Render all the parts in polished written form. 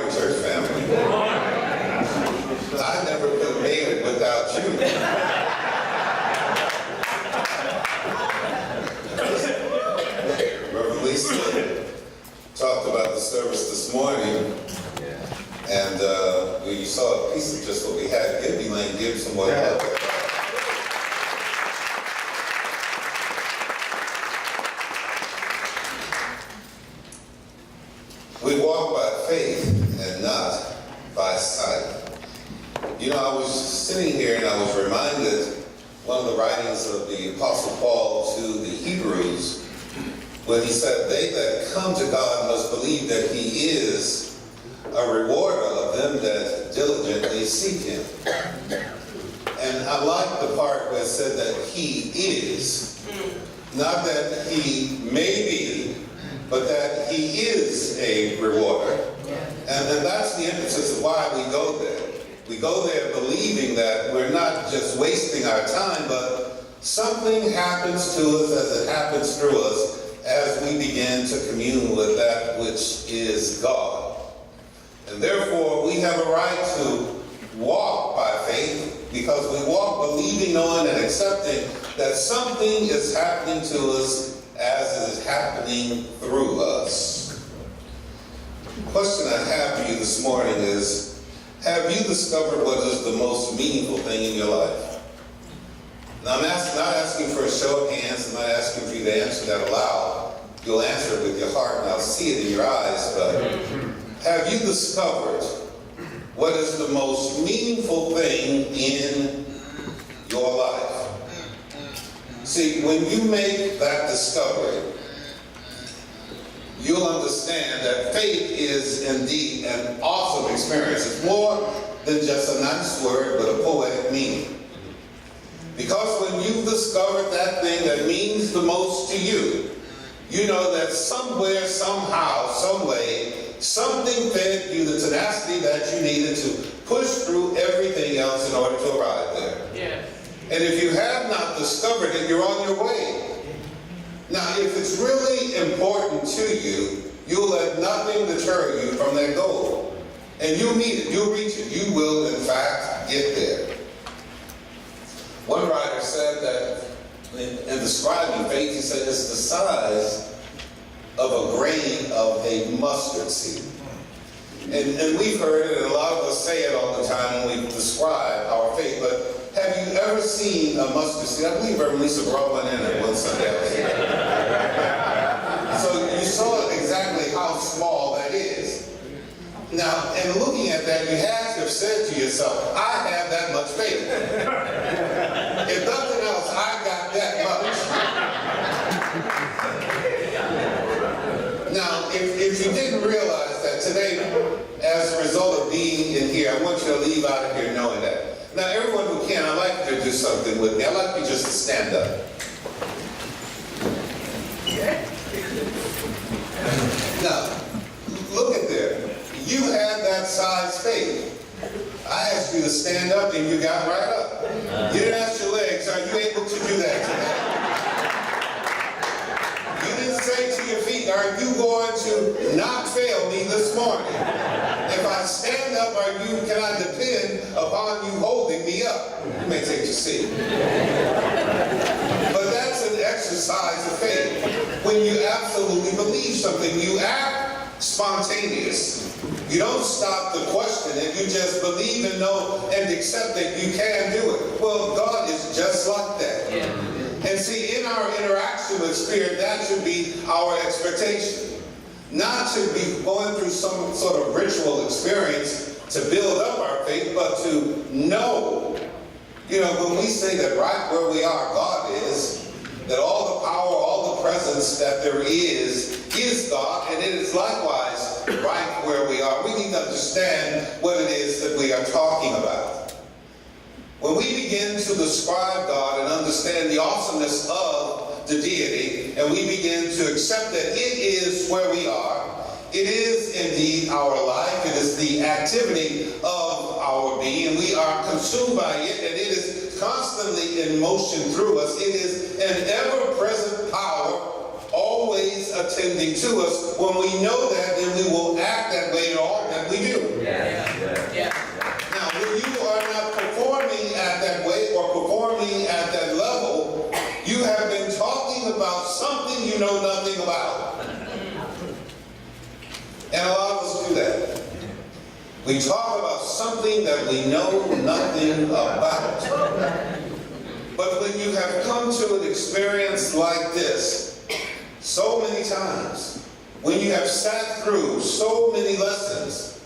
morning, church family. I never could have made it without you. Reverend Lisa talked about the service this morning, and you saw a piece of just what we had. Give me Lane, give some more help. We walk by faith and not by sight. You know, I was sitting here and I was reminded one of the writings of the Apostle Paul to the Hebrews when he said, they that come to God must believe that he is a rewarder of them that diligently seek him. And I like the part where it said that he is, not that he may be, but that he is a rewarder. And that's the emphasis of why we go there. We go there believing that we're not just wasting our time, but something happens to us as it happens through us as we begin to commune with that which is God. And therefore, we have a right to walk by faith because we walk believing, knowing, and accepting that something is happening to us as it is happening through us. The question I have for you this morning is, have you discovered what is the most meaningful thing in your life? Now, I'm not asking for a show of hands. I'm not asking for you to answer that aloud. You'll answer it with your heart, and I'll see it in your eyes. But have you discovered what is the most meaningful thing in your life? See, when you make that discovery, you'll understand that faith is indeed an awesome experience. It's more than just a nice word, but a poetic meaning. Because when you've discovered that thing that means the most to you, you know that somewhere, somehow, some way, something fed you the tenacity that you needed to push through everything else in order to arrive there. Yeah. And if you have not discovered it, you're on your way. Now, if it's really important to you, you'll let nothing deter you from that goal. And you'll meet it, you'll reach it, you will, in fact, get there. One writer said that in describing faith, he said it's the size of a grain of a mustard seed. And we've heard it, and a lot of us say it all the time when we describe our faith, but have you ever seen a mustard seed? I believe Reverend Lisa brought one in at one Sunday. So you saw exactly how small that is. Now, in looking at that, you have to have said to yourself, I have that much faith. If nothing else, I got that much. Now, if you didn't realize that today, as a result of being in here, I want you to leave out of here knowing that. Now, everyone who can, I'd like you to do something with me. I'd like you just to stand up. Now, look at there. You have that size faith. I asked you to stand up and you got right up. You didn't ask your legs, are you able to do that today? You didn't say to your feet, are you going to not fail me this morning? If I stand up, can I depend upon you holding me up? You may take your seat. But that's an exercise of faith. When you absolutely believe something, you act spontaneous. You don't stop to question it. You just believe and know and accept that you can do it. Well, God is just like that. Yeah. And see, in our interaction with Spirit, that should be our expectation. Not to be going through some sort of ritual experience to build up our faith, but to know. You know, when we say that right where we are, God is, that all the power, all the presence that there is God, and it is likewise right where we are. We need to understand what it is that we are talking about. When we begin to describe God and understand the awesomeness of the deity, and we begin to accept that it is where we are, it is indeed our life, it is the activity of our being, we are consumed by it, and it is constantly in motion through us. It is an ever-present power always attending to us. When we know that, then we will act that way in all that we do. And a lot of us do that. We talk about something that we know nothing about. But when you have come to an experience like this so many times, when you have sat through so many lessons,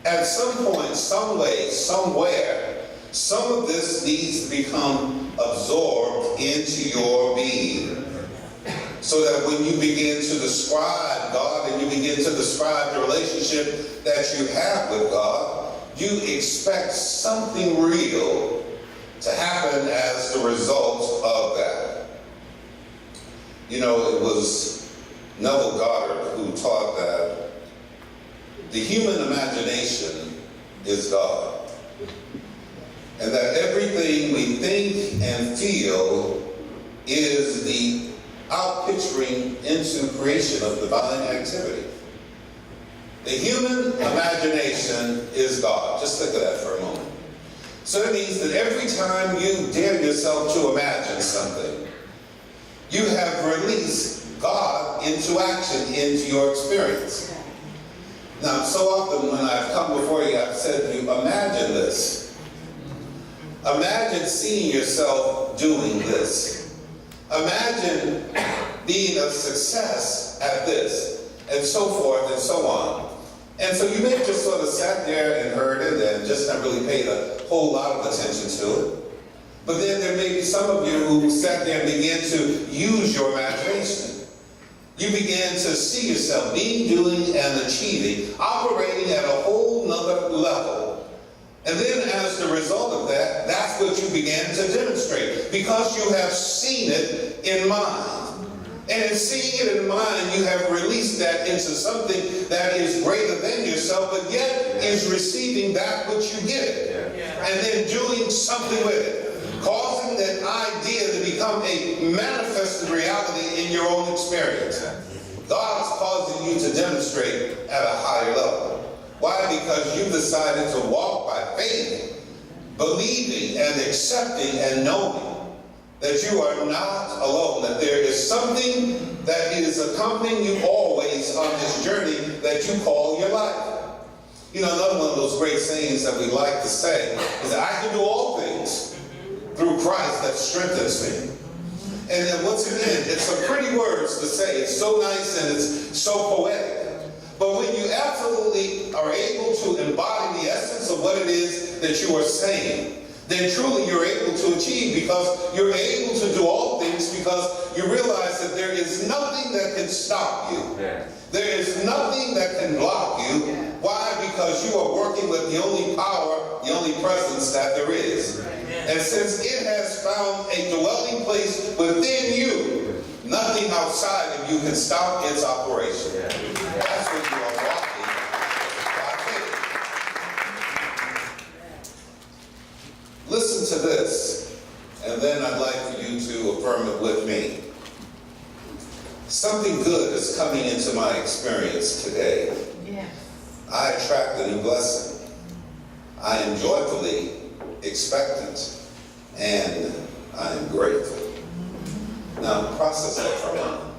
at some point, some way, somewhere, some of this needs to become absorbed into your being. So that when you begin to describe God and you begin to describe the relationship that you have with God, you expect something real to happen as the result of that. You know, it was Neville Goddard who taught that the human imagination is God, and that everything we think and feel is the out-picturing into creation of divine activity. The human imagination is God. Just think of that for a moment. So that means that every time you dare yourself to imagine something, you have released God into action, into your experience. Now, so often when I've come before you, I've said to you, imagine this. Imagine seeing yourself doing this. Imagine being a success at this, and so forth and so on. And so you may have just sort of sat there and heard it and just not really paid a whole lot of attention to it. But then there may be some of you who sat there and began to use your imagination. You began to see yourself being, doing, and achieving, operating at a whole nother level. And then as the result of that, that's what you began to demonstrate, because you have seen it in mind. And in seeing it in mind, you have released that into something that is greater than yourself, but yet is receiving that which you give it. And then doing something with it, causing that idea to become a manifested reality in your own experience. God is causing you to demonstrate at a higher level. Why? Because you decided to walk by faith, believing and accepting and knowing that you are not alone, that there is something that is accompanying you always on this journey that you call your life. You know, another one of those great sayings that we like to say is that I can do all things through Christ that strengthens me. And then once again, it's some pretty words to say. It's so nice and it's so poetic. But when you absolutely are able to embody the essence of what it is that you are saying, then truly you're able to achieve, because you're able to do all things because you realize that there is nothing that can stop you. There is nothing that can block you. Why? Because you are working with the only power, the only presence that there is. And since it has found a dwelling place within you, nothing outside of you can stop its operation. That's what you are walking by faith. Listen to this, and then I'd like for you to affirm it with me. Something good is coming into my experience today. I attract a new blessing. I am joyfully expectant, and I am grateful. Now, process that for a moment.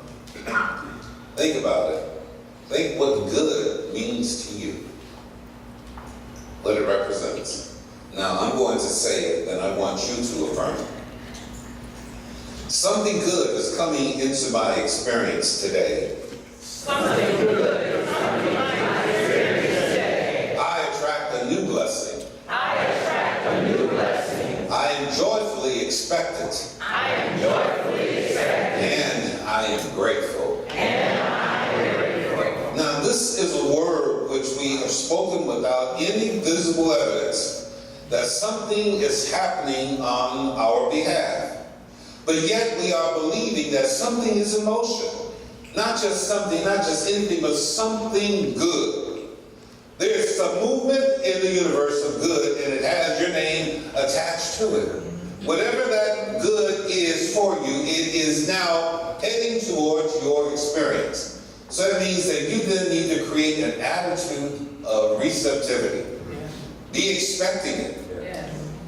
Think about it. Think what good means to you, what it represents. Now, I'm going to say it, and I want you to affirm it. Something good is coming into my experience today. Something good is coming into my experience today. I attract a new blessing. I attract a new blessing. I am joyfully expectant. I am joyfully expectant. And I am grateful. And I am grateful. Now, this is a word which we have spoken without any visible evidence that something is happening on our behalf. But yet we are believing that something is in motion. Not just something, not just anything, but something good. There's some movement in the universe of good, and it has your name attached to it. Whatever that good is for you, it is now heading towards your experience. So that means that you then need to create an attitude of receptivity. Be expecting it.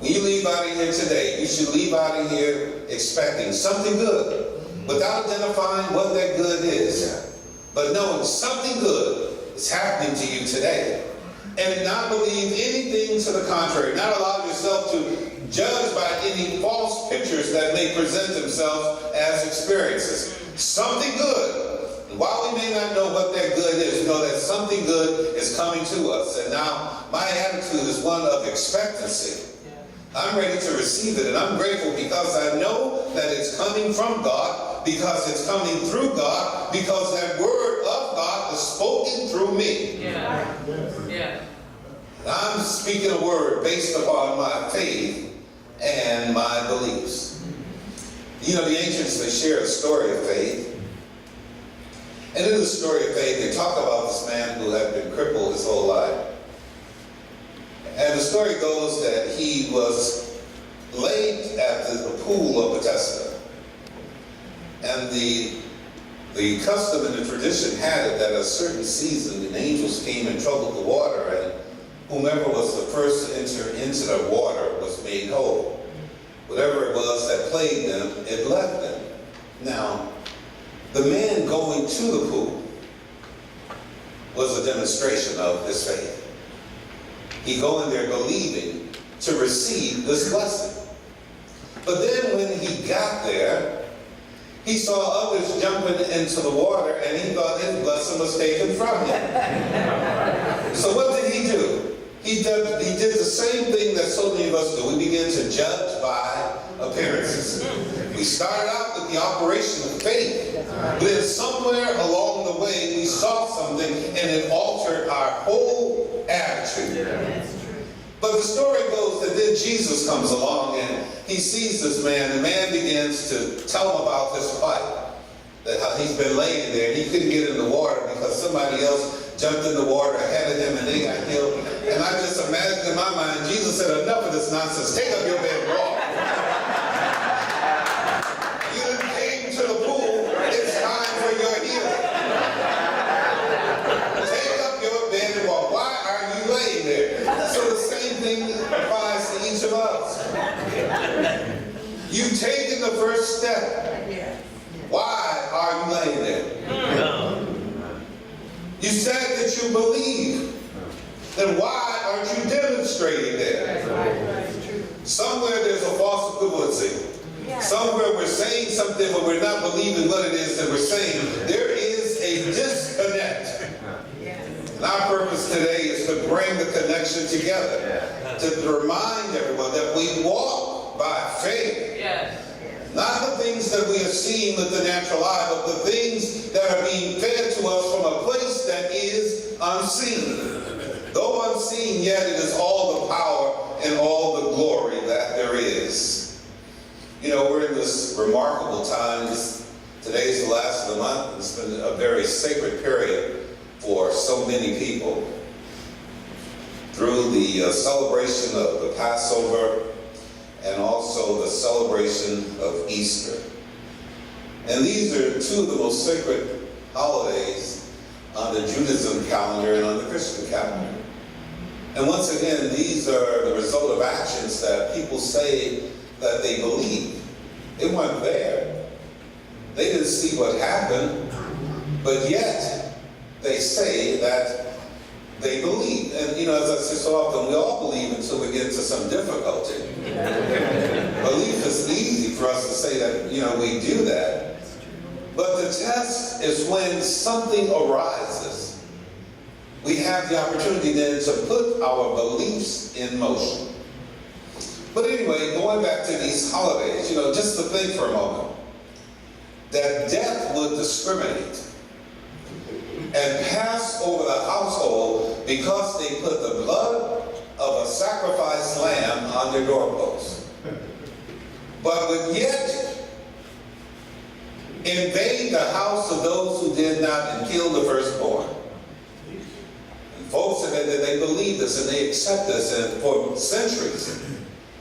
When you leave out of here today, you should leave out of here expecting something good, without identifying what that good is. But knowing something good is happening to you today. And not believe anything to the contrary. Not allow yourself to judge by any false pictures that may present themselves as experiences. Something good. And while we may not know what that good is, know that something good is coming to us. And now my attitude is one of expectancy. I'm ready to receive it, and I'm grateful because I know that it's coming from God, because it's coming through God, because that word of God is spoken through me. And I'm speaking a word based upon my faith and my beliefs. You know, the ancients, they share a story of faith. And in the story of faith, they talk about this man who had been crippled his whole life. And the story goes that he was laid at the pool of Bethesda. And the custom and the tradition had it that at a certain season, the angels came and troubled the water, and whomever was the first to enter into the water was made whole. Whatever it was that plagued them, it left them. Now, the man going to the pool was a demonstration of his faith. He go in there believing to receive this blessing. But then when he got there, he saw others jumping into the water, and he thought his blessing was taken from him. So what did he do? He did the same thing that so many of us do. We begin to judge by appearances. We started out with the operation of faith, but then somewhere along the way we saw something and it altered our whole attitude. But the story goes that then Jesus comes along and he sees this man. The man begins to tell him about his plight, that how he's been laying there and he couldn't get in the water because somebody else jumped in the water ahead of him and they got healed. And I just imagined in my mind, Jesus said, enough of this nonsense. Take up your bed and walk. You done came to the pool. It's time for your healing. Take up your bed and walk. Why are you laying there? So the same thing applies to each of us. You've taken the first step. Why are you laying there? You said that you believe. Then why aren't you demonstrating that? Somewhere there's a false equivalency. Somewhere we're saying something but we're not believing what it is that we're saying. There is a disconnect. And our purpose today is to bring the connection together. To remind everyone that we walk by faith. Not the things that we have seen with the natural eye, but the things that are being fed to us from a place that is unseen. Though unseen, yet it is all the power and all the glory that there is. You know, we're in this remarkable time. Today's the last of the month. It's been a very sacred period for so many people. Through the celebration of the Passover, and also the celebration of Easter. And these are two of the most sacred holidays on the Judaism calendar and on the Christian calendar. And once again, these are the result of actions that people say that they believe. They weren't there. They didn't see what happened, but yet they say that they believe. And you know, as I say so often, we all believe until we get into some difficulty. Belief is easy for us to say that, you know, we do that. But the test is when something arises. We have the opportunity then to put our beliefs in motion. But anyway, going back to these holidays, you know, just to think for a moment, that death would discriminate and pass over the household because they put the blood of a sacrificed lamb on their doorposts. But would yet invade the house of those who did not and kill the firstborn. And folks said that they believe this and they accept this, and for centuries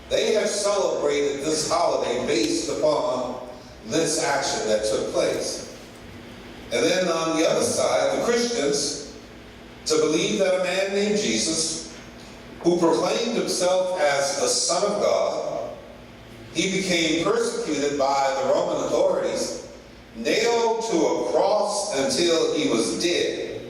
they have celebrated this holiday based upon this action that took place. And then on the other side, the Christians, to believe that a man named Jesus, who proclaimed himself as the Son of God, he became persecuted by the Roman authorities, nailed to a cross until he was dead.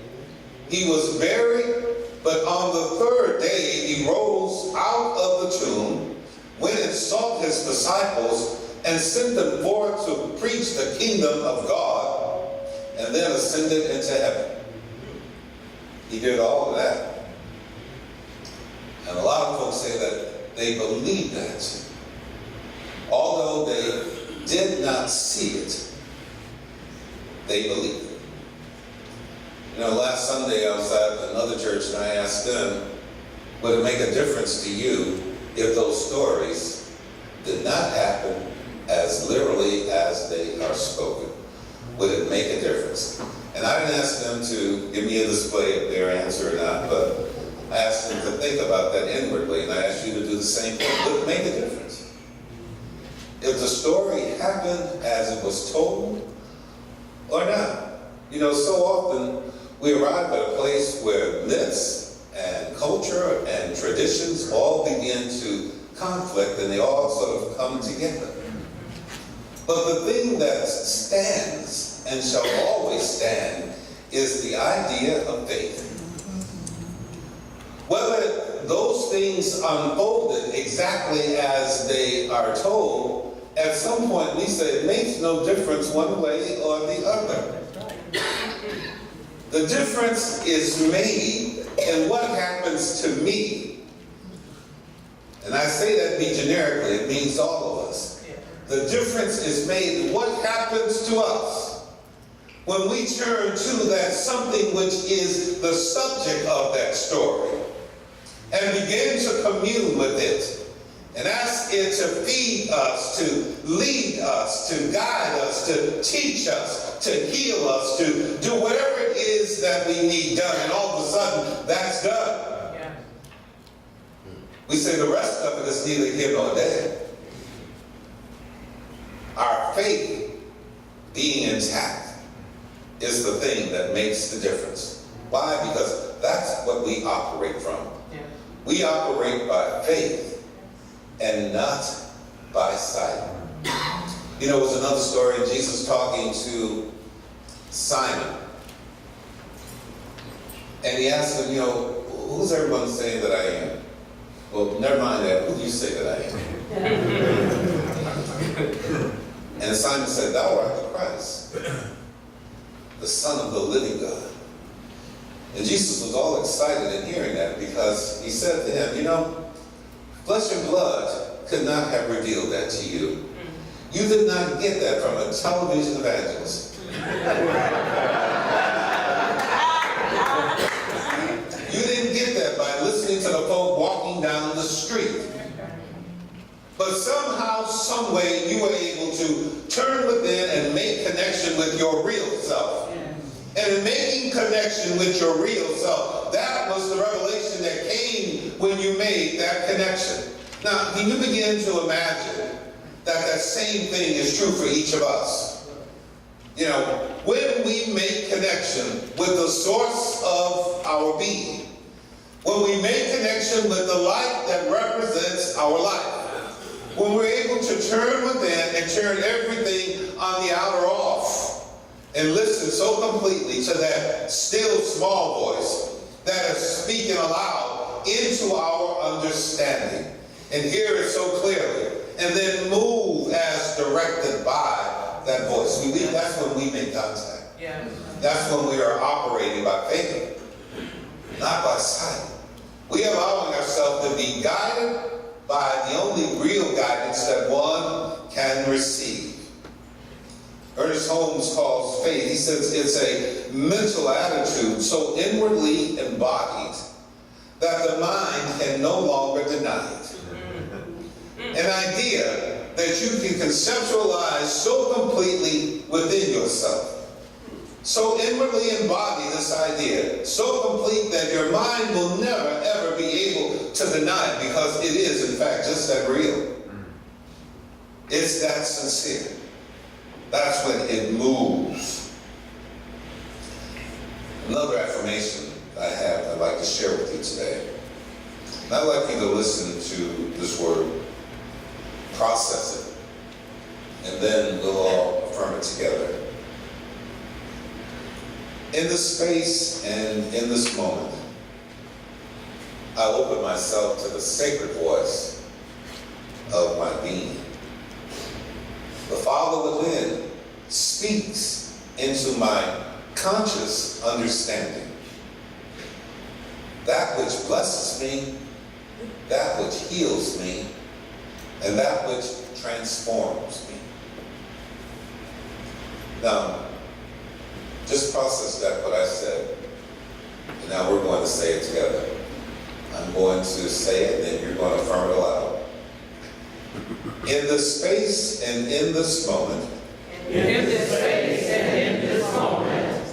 He was buried, but on the third day he rose out of the tomb, went and sought his disciples, and sent them forth to preach the kingdom of God, and then ascended into heaven. He did all of that. And a lot of folks say that they believe that. Although they did not see it, they believed it. You know, last Sunday I was at another church and I asked them, would it make a difference to you if those stories did not happen as literally as they are spoken? Would it make a difference? And I didn't ask them to give me a display of their answer or not, but I asked them to think about that inwardly, and I asked you to do the same thing. Would it make a difference? If the story happened as it was told or not? You know, so often we arrive at a place where myths and culture and traditions all begin to conflict and they all sort of come together. But the thing that stands and shall always stand is the idea of faith. Whether those things unfolded exactly as they are told, at some point we say it makes no difference one way or the other. The difference is made in what happens to me. And I say that be generically, it means all of us. The difference is made in what happens to us when we turn to that something which is the subject of that story and begin to commune with it and ask it to feed us, to lead us, to guide us, to teach us, to heal us, to do whatever it is that we need done, and all of a sudden that's done. Yeah. We say the rest of it is neither here nor there. Our faith being intact is the thing that makes the difference. Why? Because that's what we operate from. Yeah. We operate by faith and not by sight. You know, it was another story of Jesus talking to Simon. And he asked him, you know, who's everyone saying that I am? Well, never mind that. Who do you say that I am? And Simon said, thou art the Christ, the Son of the living God. And Jesus was all excited in hearing that because he said to him, you know, flesh and blood could not have revealed that to you. You did not get that from a television evangelist. You didn't get that by listening to the folk walking down the street. But somehow, some way, you were able to turn within and make connection with your real self. And in making connection with your real self, that was the revelation that came when you made that connection. Now, can you begin to imagine that that same thing is true for each of us? You know, when we make connection with the source of our being, when we make connection with the light that represents our life, when we're able to turn within and turn everything on the outer off, and listen so completely to that still small voice that is speaking aloud into our understanding, and hear it so clearly, and then move as directed by that voice. That's when we make contact. Yeah. That's when we are operating by faith, not by sight. We are allowing ourselves to be guided by the only real guidance that one can receive. Ernest Holmes calls faith, he says it's a mental attitude so inwardly embodied that the mind can no longer deny it. An idea that you can conceptualize so completely within yourself. So inwardly embody this idea, so complete that your mind will never ever be able to deny it because it is in fact just that real. It's that sincere. That's when it moves. Another affirmation I have I'd like to share with you today. And I'd like you to listen to this word, process it, and then we'll all affirm it together. In this space and in this moment, I open myself to the sacred voice of my being. The Father within speaks into my conscious understanding. That which blesses me, that which heals me, and that which transforms me. Now, just process that what I said, and now we're going to say it together. I'm going to say it, and then you're going to affirm it aloud. In this space and in this moment,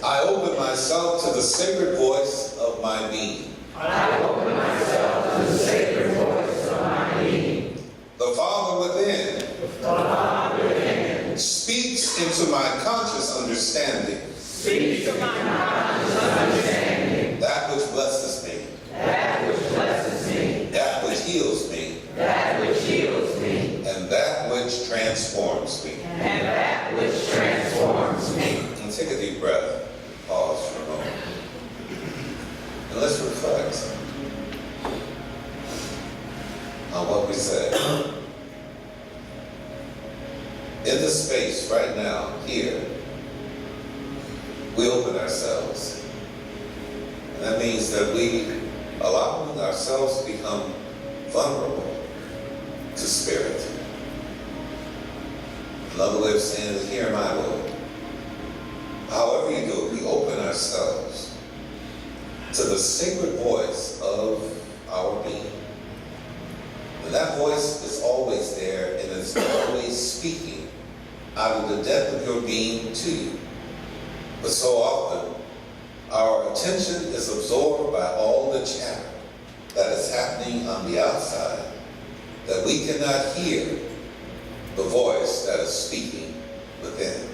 I open myself to the sacred voice of my being. The Father within speaks into my conscious understanding. That which blesses me. That which heals me. And that which transforms me. And take a deep breath. Pause for a moment. And let's reflect on what we said. In this space right now, here, we open ourselves. And that means that we allowing ourselves to become vulnerable to spirit. Another way of saying it is, here am I, Lord. However you do it, we open ourselves to the sacred voice of our being. And that voice is always there and is always speaking out of the depth of your being to you. But so often, our attention is absorbed by all the chatter that is happening on the outside, that we cannot hear the voice that is speaking within.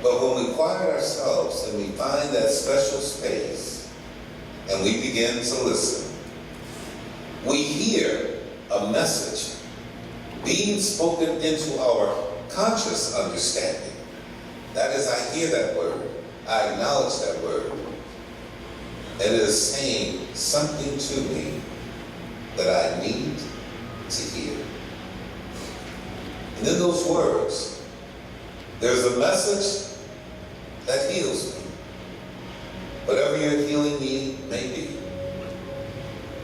But when we quiet ourselves and we find that special space and we begin to listen, we hear a message being spoken into our conscious understanding. That is, I hear that word, I acknowledge that word, and it is saying something to me that I need to hear. And in those words, there's a message that heals me. Whatever your healing need may be,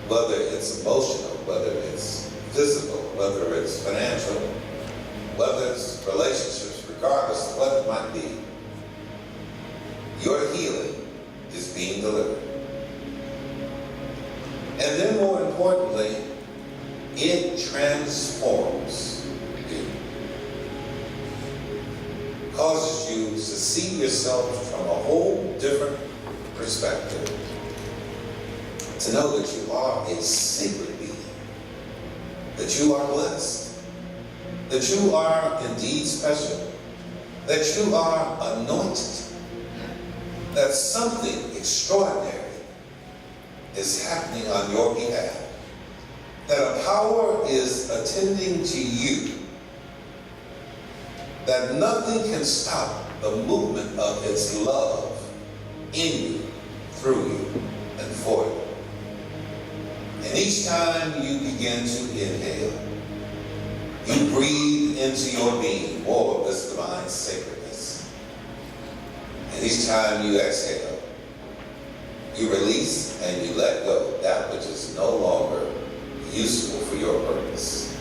whether it's emotional, whether it's physical, whether it's financial, whether it's relationships, regardless of what it might be, your healing is being delivered. And then more importantly, it transforms you. Causes you to see yourself from a whole different perspective. To know that you are a sacred being. That you are blessed. That you are indeed special. That you are anointed. That something extraordinary is happening on your behalf. That a power is attending to you. That nothing can stop the movement of its love in you, through you, and for you. And each time you begin to inhale, you breathe into your being more of this divine sacredness. And each time you exhale, you release and you let go that which is no longer useful for your purpose.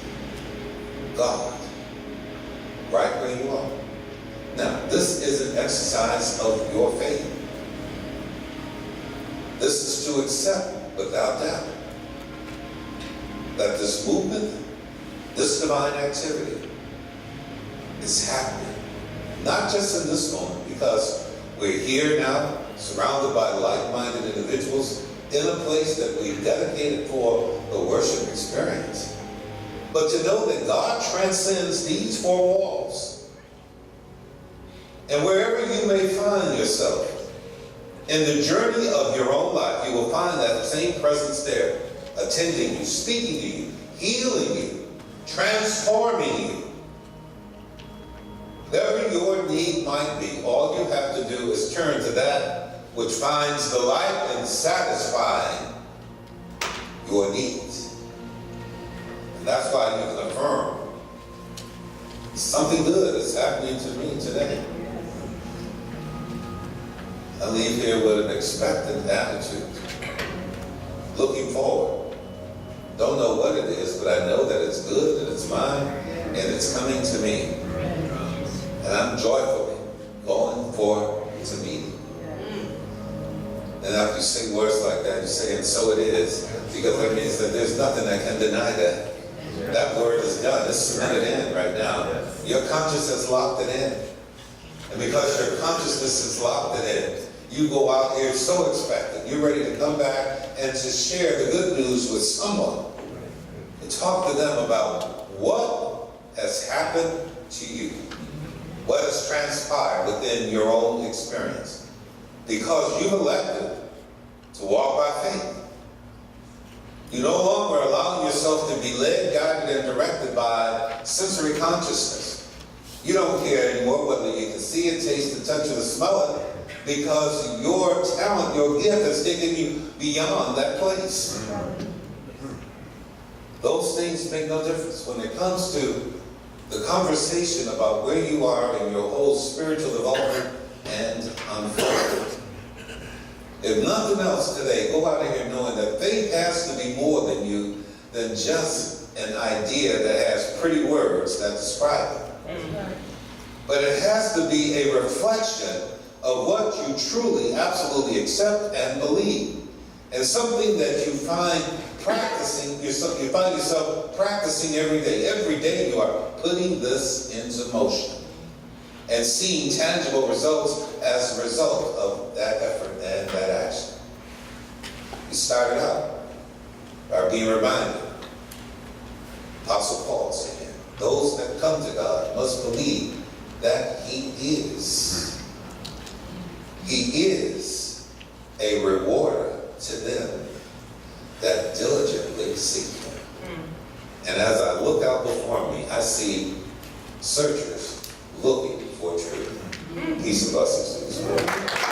God, right where you are. Now, this is an exercise of your faith. This is to accept without doubt that this movement, this divine activity is happening. Not just in this moment, because we're here now, surrounded by like-minded individuals in a place that we've dedicated for the worship experience. But to know that God transcends these four walls. And wherever you may find yourself, in the journey of your own life, you will find that same presence there, attending you, speaking to you, healing you, transforming you. Whatever your need might be, all you have to do is turn to that which finds delight in satisfying your needs. And that's why you can affirm, something good is happening to me today. I leave here with an expectant attitude, looking forward. Don't know what it is, but I know that it's good, and it's mine, and it's coming to me. And I'm joyfully going forward to meet it. And after you sing words like that, you say, and so it is, because that means that there's nothing that can deny that. That word is done. It's cemented in right now. Your conscience has locked it in. And because your consciousness has locked it in, you go out here so expectant. You're ready to come back and to share the good news with someone. And talk to them about what has happened to you. What has transpired within your own experience. Because you've elected to walk by faith. You no longer allow yourself to be led, guided, and directed by sensory consciousness. You don't care anymore whether you can see it, taste it, touch it, or smell it, because your talent, your gift has taken you beyond that place. Those things make no difference. When it comes to the conversation about where you are in your whole spiritual development and unfoldment. If nothing else today, go out of here knowing that faith has to be more than just an idea that has pretty words that describe it. But it has to be a reflection of what you truly, absolutely accept and believe. And something that you find practicing, you find yourself practicing every day. Every day you are putting this into motion and seeing tangible results as a result of that effort and that action. You started out by being reminded. Apostle Paul said, those that come to God must believe that He is. He is a rewarder to them that diligently seek Him. And as I look out before me, I see searchers looking for truth. Peace and blessings to this world.